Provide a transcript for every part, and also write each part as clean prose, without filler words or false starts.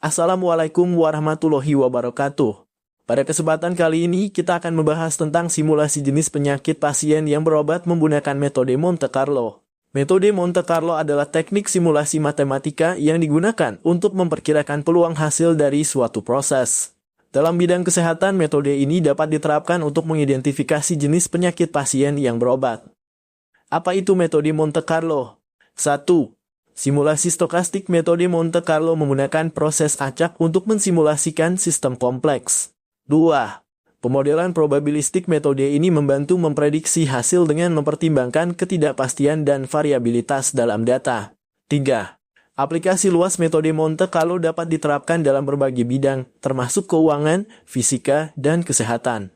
Assalamualaikum warahmatullahi wabarakatuh. Pada kesempatan kali ini, kita akan membahas tentang simulasi jenis penyakit pasien yang berobat menggunakan metode Monte Carlo. Metode Monte Carlo adalah teknik simulasi matematika yang digunakan untuk memperkirakan peluang hasil dari suatu proses. Dalam bidang kesehatan, metode ini dapat diterapkan untuk mengidentifikasi jenis penyakit pasien yang berobat. Apa itu metode Monte Carlo? 1. Simulasi stokastik. Metode Monte Carlo menggunakan proses acak untuk mensimulasikan sistem kompleks. 2. Pemodelan probabilistik. Metode ini membantu memprediksi hasil dengan mempertimbangkan ketidakpastian dan variabilitas dalam data. 3. Aplikasi luas. Metode Monte Carlo dapat diterapkan dalam berbagai bidang, termasuk keuangan, fisika, dan kesehatan.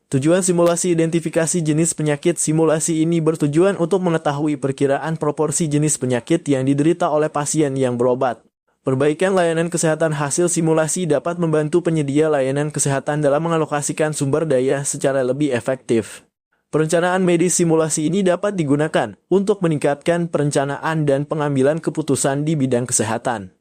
Tujuan simulasi identifikasi jenis penyakit. Simulasi ini bertujuan untuk mengetahui perkiraan proporsi jenis penyakit yang diderita oleh pasien yang berobat. Perbaikan layanan kesehatan. Hasil simulasi dapat membantu penyedia layanan kesehatan dalam mengalokasikan sumber daya secara lebih efektif. Perencanaan medis. Simulasi ini dapat digunakan untuk meningkatkan perencanaan dan pengambilan keputusan di bidang kesehatan.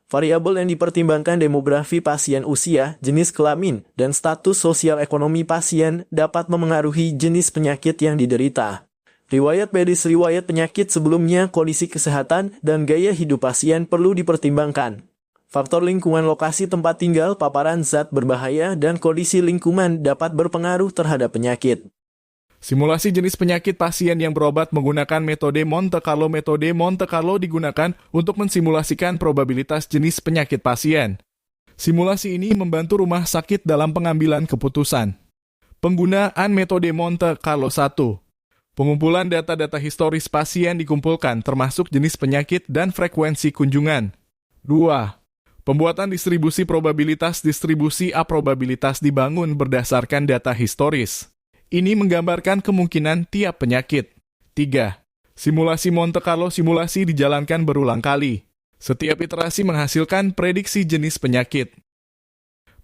Variabel yang dipertimbangkan: demografi pasien, usia, jenis kelamin, dan status sosial ekonomi pasien dapat memengaruhi jenis penyakit yang diderita. Riwayat medis. Riwayat penyakit sebelumnya, kondisi kesehatan, dan gaya hidup pasien perlu dipertimbangkan. Faktor lingkungan. Lokasi tempat tinggal, paparan zat berbahaya, dan kondisi lingkungan dapat berpengaruh terhadap penyakit. Simulasi jenis penyakit pasien yang berobat menggunakan metode Monte Carlo. Metode Monte Carlo digunakan untuk mensimulasikan probabilitas jenis penyakit pasien. Simulasi ini membantu rumah sakit dalam pengambilan keputusan. Penggunaan metode Monte Carlo. 1. Pengumpulan data-data historis pasien dikumpulkan, termasuk jenis penyakit dan frekuensi kunjungan. 2. Pembuatan distribusi probabilitas. Distribusi A-probabilitas dibangun berdasarkan data historis. Ini menggambarkan kemungkinan tiap penyakit. 3. Simulasi Monte Carlo. Simulasi dijalankan berulang kali. Setiap iterasi menghasilkan prediksi jenis penyakit.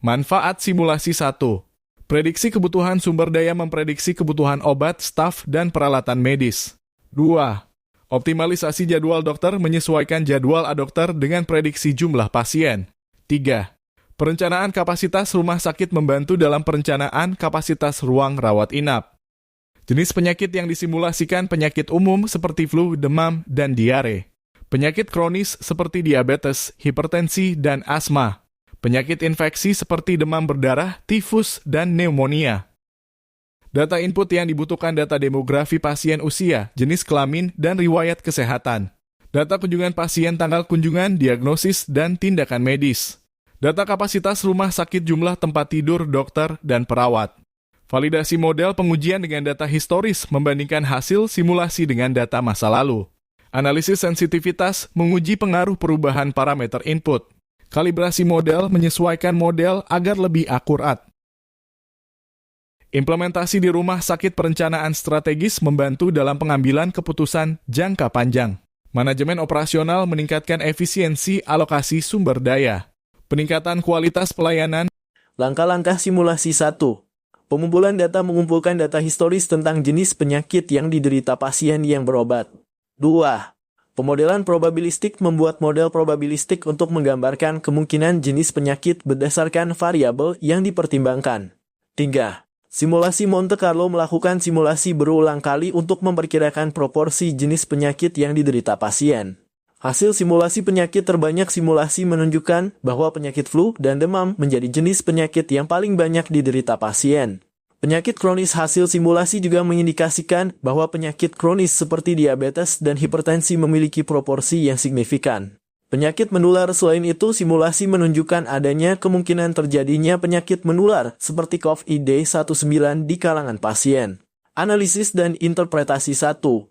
Manfaat simulasi. 1. Prediksi kebutuhan sumber daya. Memprediksi kebutuhan obat, staf, dan peralatan medis. 2. Optimalisasi jadwal dokter. Menyesuaikan jadwal dokter dengan prediksi jumlah pasien. 3. Perencanaan kapasitas rumah sakit. Membantu dalam perencanaan kapasitas ruang rawat inap. Jenis penyakit yang disimulasikan: penyakit umum seperti flu, demam, dan diare. Penyakit kronis seperti diabetes, hipertensi, dan asma. Penyakit infeksi seperti demam berdarah, tifus, dan pneumonia. Data input yang dibutuhkan: data demografi pasien, usia, jenis kelamin, dan riwayat kesehatan. Data kunjungan pasien, tanggal kunjungan, diagnosis, dan tindakan medis. Data kapasitas rumah sakit, jumlah tempat tidur, dokter, dan perawat. Validasi model: pengujian dengan data historis membandingkan hasil simulasi dengan data masa lalu. Analisis sensitivitas: menguji pengaruh perubahan parameter input. Kalibrasi model: menyesuaikan model agar lebih akurat. Implementasi di rumah sakit: perencanaan strategis membantu dalam pengambilan keputusan jangka panjang. Manajemen operasional: meningkatkan efisiensi alokasi sumber daya. Peningkatan kualitas pelayanan. Langkah-langkah simulasi. 1. Pengumpulan data. Mengumpulkan data historis tentang jenis penyakit yang diderita pasien yang berobat. 2. Pemodelan probabilistik. Membuat model probabilistik untuk menggambarkan kemungkinan jenis penyakit berdasarkan variabel yang dipertimbangkan. 3. Simulasi Monte Carlo. Melakukan simulasi berulang kali untuk memperkirakan proporsi jenis penyakit yang diderita pasien. Hasil simulasi penyakit terbanyak. Simulasi menunjukkan bahwa penyakit flu dan demam menjadi jenis penyakit yang paling banyak diderita pasien. Penyakit kronis. Hasil simulasi juga mengindikasikan bahwa penyakit kronis seperti diabetes dan hipertensi memiliki proporsi yang signifikan. Penyakit menular. Selain itu, simulasi menunjukkan adanya kemungkinan terjadinya penyakit menular seperti COVID-19 di kalangan pasien. Analisis dan interpretasi. 1.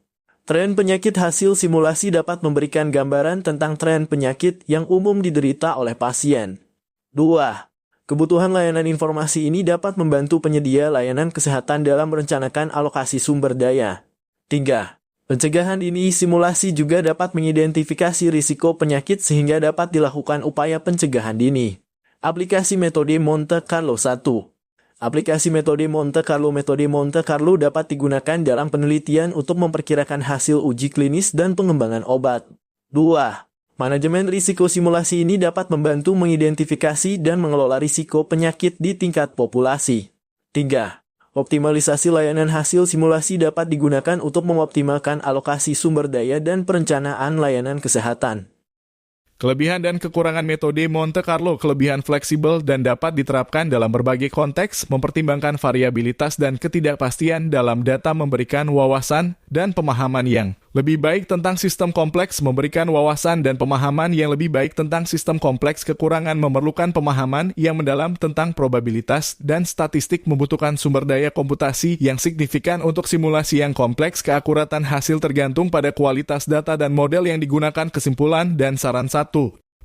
Tren penyakit. Hasil simulasi dapat memberikan gambaran tentang tren penyakit yang umum diderita oleh pasien. 2. Kebutuhan layanan. Informasi ini dapat membantu penyedia layanan kesehatan dalam merencanakan alokasi sumber daya. 3. Pencegahan dini. Simulasi juga dapat mengidentifikasi risiko penyakit sehingga dapat dilakukan upaya pencegahan dini. Aplikasi metode Monte Carlo. 1. Aplikasi metode Monte Carlo. Metode Monte Carlo dapat digunakan dalam penelitian untuk memperkirakan hasil uji klinis dan pengembangan obat. 2. Manajemen risiko simulasi ini dapat membantu mengidentifikasi dan mengelola risiko penyakit di tingkat populasi. 3. Optimalisasi layanan hasil simulasi dapat digunakan untuk mengoptimalkan alokasi sumber daya dan perencanaan layanan kesehatan. Kelebihan dan kekurangan metode Monte Carlo. Kelebihan fleksibel dan dapat diterapkan dalam berbagai konteks, mempertimbangkan variabilitas dan ketidakpastian dalam data, memberikan wawasan dan pemahaman yang lebih baik tentang sistem kompleks, memberikan wawasan dan pemahaman yang lebih baik tentang sistem kompleks. Kekurangan memerlukan pemahaman yang mendalam tentang probabilitas dan statistik, membutuhkan sumber daya komputasi yang signifikan untuk simulasi yang kompleks. Keakuratan hasil tergantung pada kualitas data dan model yang digunakan. Kesimpulan dan saran 1.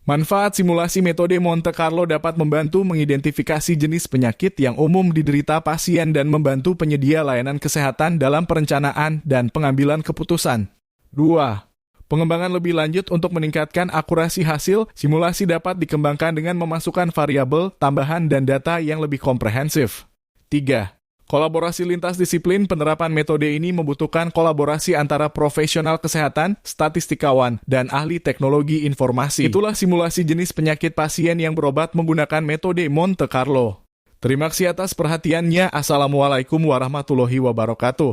Manfaat simulasi metode Monte Carlo dapat membantu mengidentifikasi jenis penyakit yang umum diderita pasien dan membantu penyedia layanan kesehatan dalam perencanaan dan pengambilan keputusan. 2. Pengembangan lebih lanjut untuk meningkatkan akurasi hasil, simulasi dapat dikembangkan dengan memasukkan variabel, tambahan, dan data yang lebih komprehensif. 3. Kolaborasi lintas disiplin. Penerapan metode ini membutuhkan kolaborasi antara profesional kesehatan, statistikawan, dan ahli teknologi informasi. Itulah simulasi jenis penyakit pasien yang berobat menggunakan metode Monte Carlo. Terima kasih atas perhatiannya. Assalamualaikum warahmatullahi wabarakatuh.